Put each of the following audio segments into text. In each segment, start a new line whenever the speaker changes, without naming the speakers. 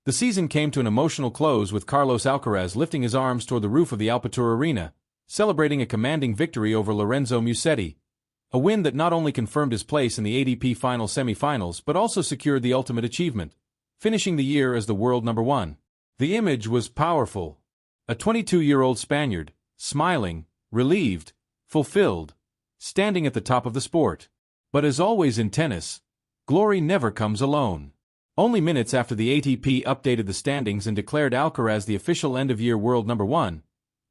The season came to an emotional close with Carlos Alcaraz lifting his arms toward the roof of the Alpatour Arena, celebrating a commanding victory over Lorenzo Musetti, a win that not only confirmed his place in the ATP Final semi-finals but also secured the ultimate achievement, finishing the year as the world number one. The image was powerful. A 22-year-old Spaniard, smiling, relieved, fulfilled, standing at the top of the sport. But as always in tennis, glory never comes alone. Only minutes after the ATP updated the standings and declared Alcaraz the official end-of-year world number one,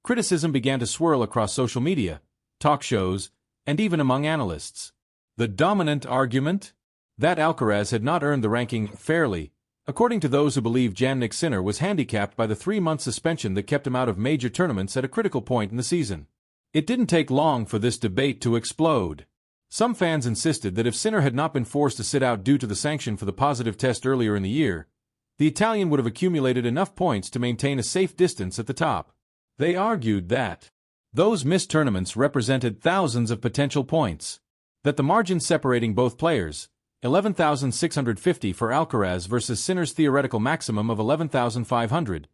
criticism began to swirl across social media, talk shows, and even among analysts. The dominant argument? That Alcaraz had not earned the ranking fairly, according to those who believe Jannik Sinner was handicapped by the 3-month suspension that kept him out of major tournaments at a critical point in the season. It didn't take long for this debate to explode. Some fans insisted that if Sinner had not been forced to sit out due to the sanction for the positive test earlier in the year, the Italian would have accumulated enough points to maintain a safe distance at the top. They argued that those missed tournaments represented thousands of potential points, that the margin separating both players, 11,650 for Alcaraz versus Sinner's theoretical maximum of 11,500,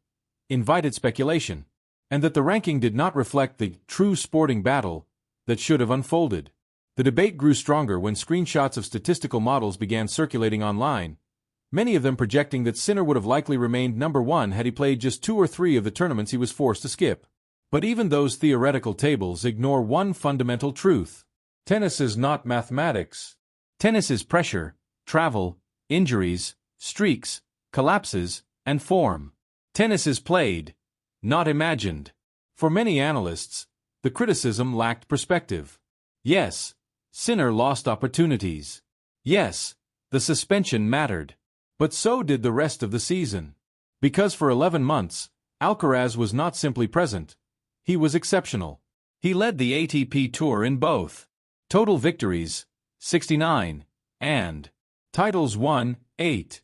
invited speculation, and that the ranking did not reflect the true sporting battle that should have unfolded. The debate grew stronger when screenshots of statistical models began circulating online, many of them projecting that Sinner would have likely remained number one had he played just 2 or 3 of the tournaments he was forced to skip. But even those theoretical tables ignore one fundamental truth. Tennis is not mathematics. Tennis is pressure, travel, injuries, streaks, collapses, and form. Tennis is played, not imagined. For many analysts, the criticism lacked perspective. Yes, Sinner lost opportunities. Yes, the suspension mattered. But so did the rest of the season. Because for 11 months, Alcaraz was not simply present. He was exceptional. He led the ATP Tour in both total victories, 69, and titles won, 8.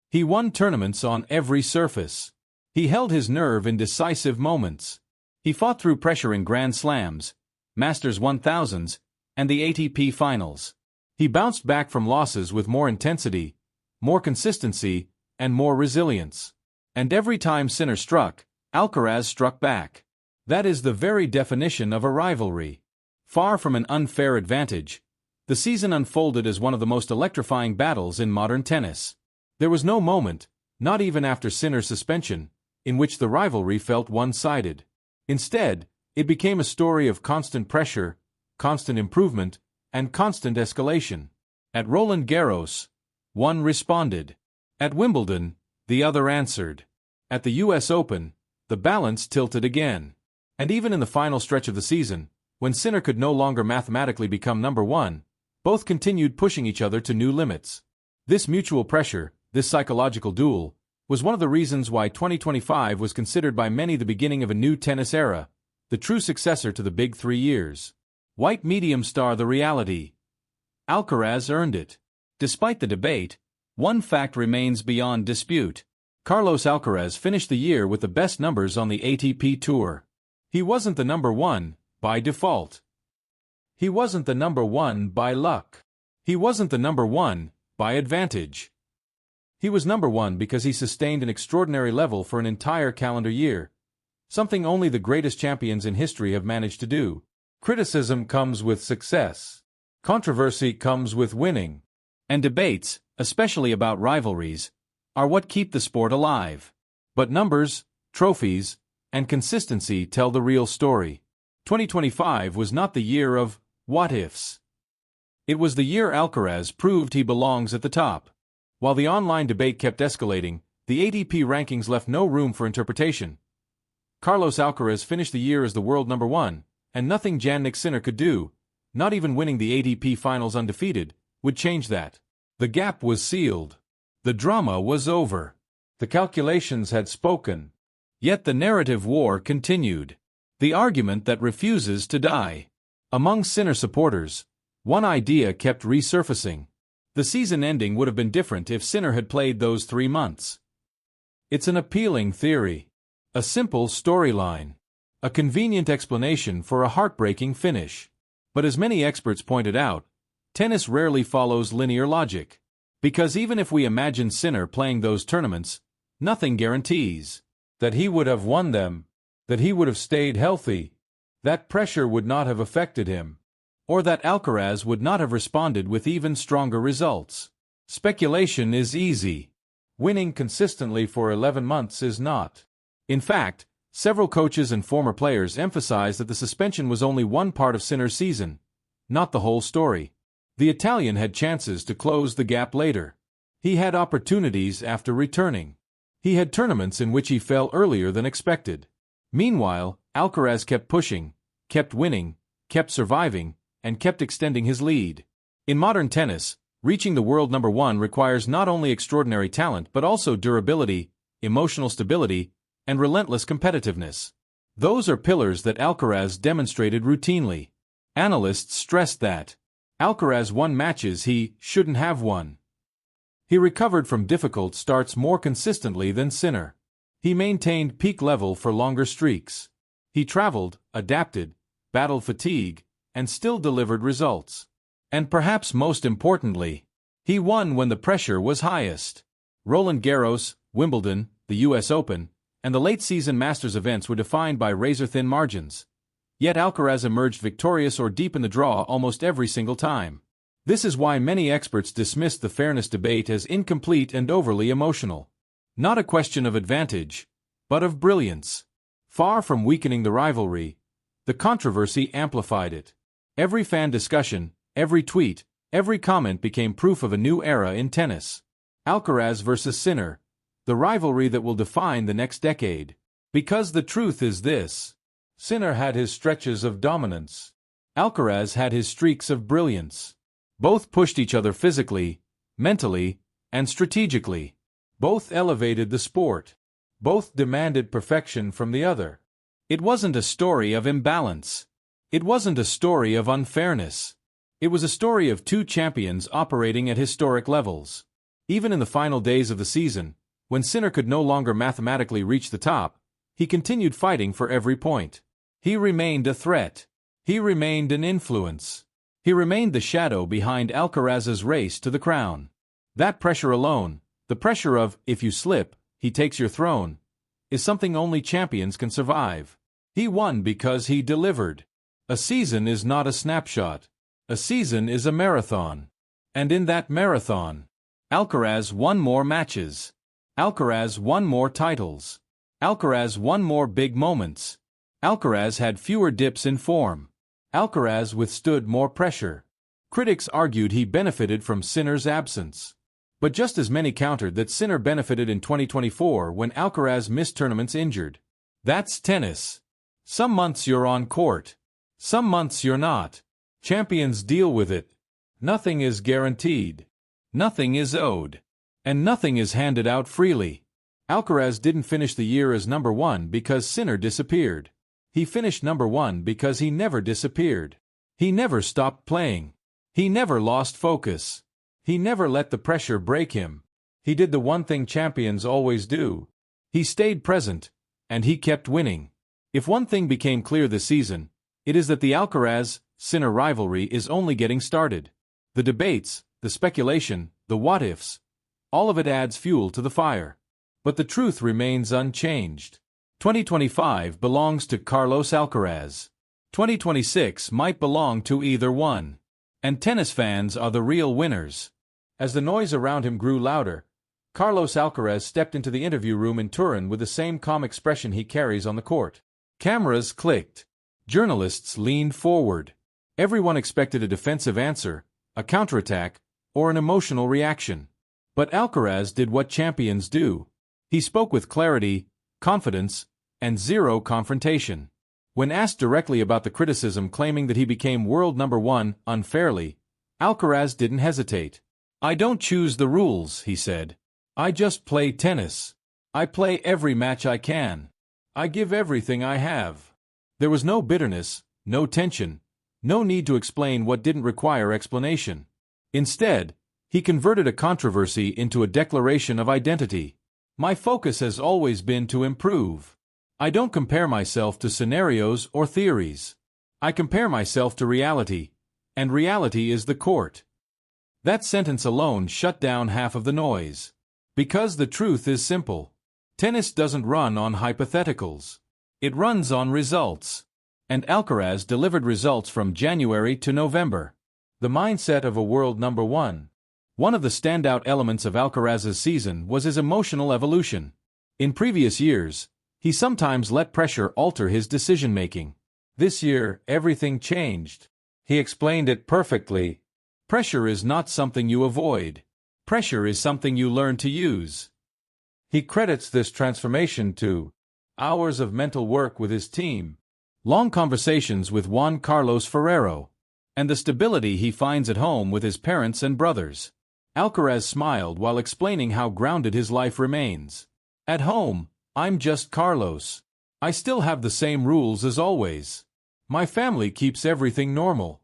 He won tournaments on every surface. He held his nerve in decisive moments. He fought through pressure in Grand Slams, Masters 1000s, and the ATP Finals. He bounced back from losses with more intensity, more consistency, and more resilience. And every time Sinner struck, Alcaraz struck back. That is the very definition of a rivalry. Far from an unfair advantage, the season unfolded as one of the most electrifying battles in modern tennis. There was no moment, not even after Sinner's suspension, in which the rivalry felt one-sided. Instead, it became a story of constant pressure, constant improvement, and constant escalation. At Roland Garros, one responded. At Wimbledon, the other answered. At the US Open, the balance tilted again. And even in the final stretch of the season, when Sinner could no longer mathematically become number one, both continued pushing each other to new limits. This mutual pressure, this psychological duel, was one of the reasons why 2025 was considered by many the beginning of a new tennis era, the true successor to the Big 3 years. White medium star the reality. Alcaraz earned it. Despite the debate, one fact remains beyond dispute. Carlos Alcaraz finished the year with the best numbers on the ATP Tour. He wasn't the number one by default. He wasn't the number one by luck. He wasn't the number one by advantage. He was number one because he sustained an extraordinary level for an entire calendar year, something only the greatest champions in history have managed to do. Criticism comes with success. Controversy comes with winning. And debates, especially about rivalries, are what keep the sport alive. But numbers, trophies, and consistency tell the real story. 2025 was not the year of what-ifs. It was the year Alcaraz proved he belongs at the top. While the online debate kept escalating, the ATP rankings left no room for interpretation. Carlos Alcaraz finished the year as the world number one, and nothing Jannik Sinner could do, not even winning the ATP Finals undefeated, would change that. The gap was sealed. The drama was over. The calculations had spoken. Yet the narrative war continued. The argument that refuses to die. Among Sinner supporters, one idea kept resurfacing. The season ending would have been different if Sinner had played those 3 months. It's an appealing theory. A simple storyline. A convenient explanation for a heartbreaking finish. But as many experts pointed out, tennis rarely follows linear logic. Because even if we imagine Sinner playing those tournaments, Nothing guarantees that he would have won them, that he would have stayed healthy, that pressure would not have affected him, or that Alcaraz would not have responded with even stronger results. Speculation is easy. Winning consistently for 11 months is not. In fact, several coaches and former players emphasize that the suspension was only one part of Sinner's season, not the whole story. The Italian had chances to close the gap later. He had opportunities after returning. He had tournaments in which he fell earlier than expected. Meanwhile, Alcaraz kept pushing, kept winning, kept surviving, and kept extending his lead. In modern tennis, reaching the world number one requires not only extraordinary talent but also durability, emotional stability, and relentless competitiveness. Those are pillars that Alcaraz demonstrated routinely. Analysts stressed that Alcaraz won matches he shouldn't have won. He recovered from difficult starts more consistently than Sinner. He maintained peak level for longer streaks. He traveled, adapted, battled fatigue, and still delivered results. And perhaps most importantly, he won when the pressure was highest. Roland Garros, Wimbledon, the US Open, and the late-season Masters events were defined by razor-thin margins. Yet Alcaraz emerged victorious or deep in the draw almost every single time. This is why many experts dismissed the fairness debate as incomplete and overly emotional. Not a question of advantage, but of brilliance. Far from weakening the rivalry, the controversy amplified it. Every fan discussion, every tweet, every comment became proof of a new era in tennis. Alcaraz versus Sinner, the rivalry that will define the next decade. Because the truth is this: Sinner had his stretches of dominance. Alcaraz had his streaks of brilliance. Both pushed each other physically, mentally, and strategically. Both elevated the sport. Both demanded perfection from the other. It wasn't a story of imbalance. It wasn't a story of unfairness. It was a story of two champions operating at historic levels. Even in the final days of the season, when Sinner could no longer mathematically reach the top, he continued fighting for every point. He remained a threat. He remained an influence. He remained the shadow behind Alcaraz's race to the crown. That pressure alone, the pressure of, if you slip, he takes your throne, is something only champions can survive. He won because he delivered. A season is not a snapshot. A season is a marathon. And in that marathon, Alcaraz won more matches. Alcaraz won more titles. Alcaraz won more big moments. Alcaraz had fewer dips in form. Alcaraz withstood more pressure. Critics argued he benefited from Sinner's absence. But just as many countered that Sinner benefited in 2024 when Alcaraz missed tournaments injured. That's tennis. Some months you're on court. Some months you're not. Champions deal with it. Nothing is guaranteed. Nothing is owed. And nothing is handed out freely. Alcaraz didn't finish the year as number one because Sinner disappeared. He finished number one because he never disappeared. He never stopped playing. He never lost focus. He never let the pressure break him. He did the one thing champions always do. He stayed present, and he kept winning. If one thing became clear this season, it is that the Alcaraz-Sinner rivalry is only getting started. The debates, the speculation, the what-ifs, all of it adds fuel to the fire. But the truth remains unchanged. 2025 belongs to Carlos Alcaraz. 2026 might belong to either one. And tennis fans are the real winners. As the noise around him grew louder, Carlos Alcaraz stepped into the interview room in Turin with the same calm expression he carries on the court. Cameras clicked. Journalists leaned forward. Everyone expected a defensive answer, a counterattack, or an emotional reaction. But Alcaraz did what champions do. He spoke with clarity, confidence, and zero confrontation. When asked directly about the criticism claiming that he became world number one unfairly, Alcaraz didn't hesitate. "I don't choose the rules," he said. "I just play tennis. I play every match I can. I give everything I have." There was no bitterness, no tension, no need to explain what didn't require explanation. Instead, he converted a controversy into a declaration of identity. "My focus has always been to improve. I don't compare myself to scenarios or theories. I compare myself to reality, and reality is the court." That sentence alone shut down half of the noise. Because the truth is simple. Tennis doesn't run on hypotheticals. It runs on results. And Alcaraz delivered results from January to November. The mindset of a world number one. One of the standout elements of Alcaraz's season was his emotional evolution. In previous years, he sometimes let pressure alter his decision-making. This year, everything changed. He explained it perfectly. Pressure is not something you avoid. Pressure is something you learn to use. He credits this transformation to hours of mental work with his team, long conversations with Juan Carlos Ferrero, and the stability he finds at home with his parents and brothers. Alcaraz smiled while explaining how grounded his life remains. At home, I'm just Carlos. I still have the same rules as always. My family keeps everything normal.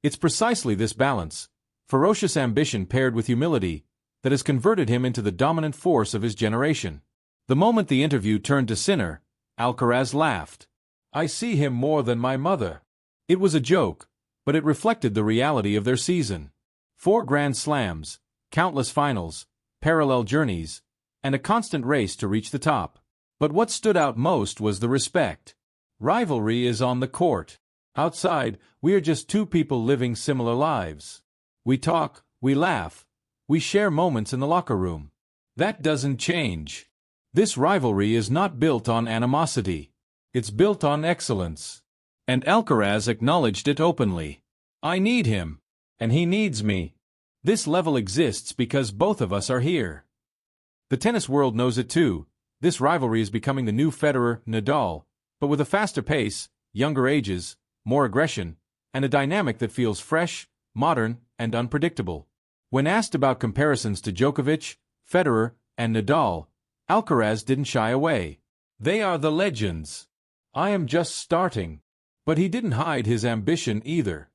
It's precisely this balance, ferocious ambition paired with humility, that has converted him into the dominant force of his generation. The moment the interview turned to Sinner, Alcaraz laughed. I see him more than my mother. It was a joke, but it reflected the reality of their season. 4 Grand Slams, countless finals, parallel journeys, and a constant race to reach the top. But what stood out most was the respect. Rivalry is on the court. Outside, we are just two people living similar lives. We talk, we laugh, we share moments in the locker room. That doesn't change. This rivalry is not built on animosity. It's built on excellence. And Alcaraz acknowledged it openly. I need him. And he needs me. This level exists because both of us are here. The tennis world knows it too. This rivalry is becoming the new Federer-Nadal, but with a faster pace, younger ages, more aggression, and a dynamic that feels fresh, modern, and unpredictable. When asked about comparisons to Djokovic, Federer, and Nadal, Alcaraz didn't shy away. They are the legends. I am just starting. But he didn't hide his ambition either.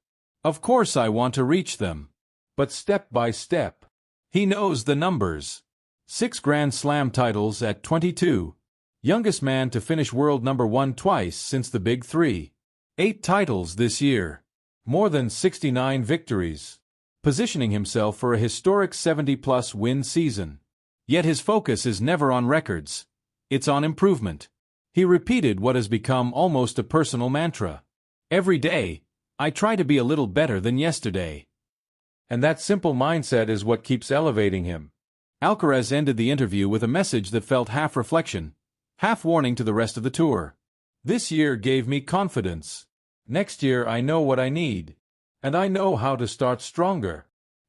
Of course I want to reach them. But step by step. He knows the numbers. 6 Grand Slam titles at 22. Youngest man to finish world number 1 twice since the Big Three. 8 titles this year. More than 69 victories. Positioning himself for a historic 70-plus win season. Yet his focus is never on records. It's on improvement. He repeated what has become almost a personal mantra. Every day, I try to be a little better than yesterday. And that simple mindset is what keeps elevating him. Alcaraz ended the interview with a message that felt half reflection, half warning to the rest of the tour. This year gave me confidence. Next year I know what I need. And I know how to start stronger.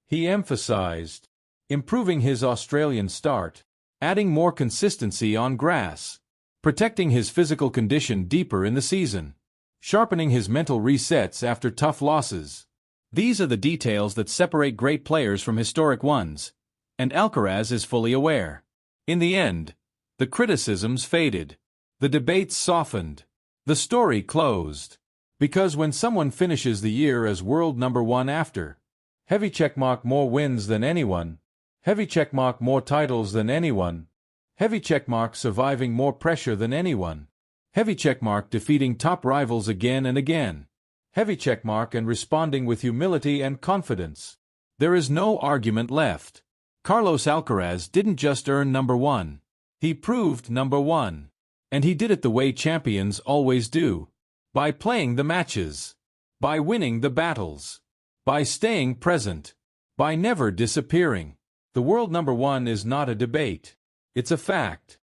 He emphasized improving his Australian start, adding more consistency on grass, protecting his physical condition deeper in the season, sharpening his mental resets after tough losses. These are the details that separate great players from historic ones, and Alcaraz is fully aware. In the end, the criticisms faded. The debates softened. The story closed. Because when someone finishes the year as world number 1 after heavy checkmark more wins than anyone, heavy checkmark more titles than anyone, heavy checkmark surviving more pressure than anyone, heavy checkmark defeating top rivals again and again, heavy checkmark and responding with humility and confidence, there is no argument left. Carlos Alcaraz didn't just earn number 1. He proved number 1. And he did it the way champions always do. By playing the matches. By winning the battles. By staying present. By never disappearing. The world number 1 is not a debate. It's a fact.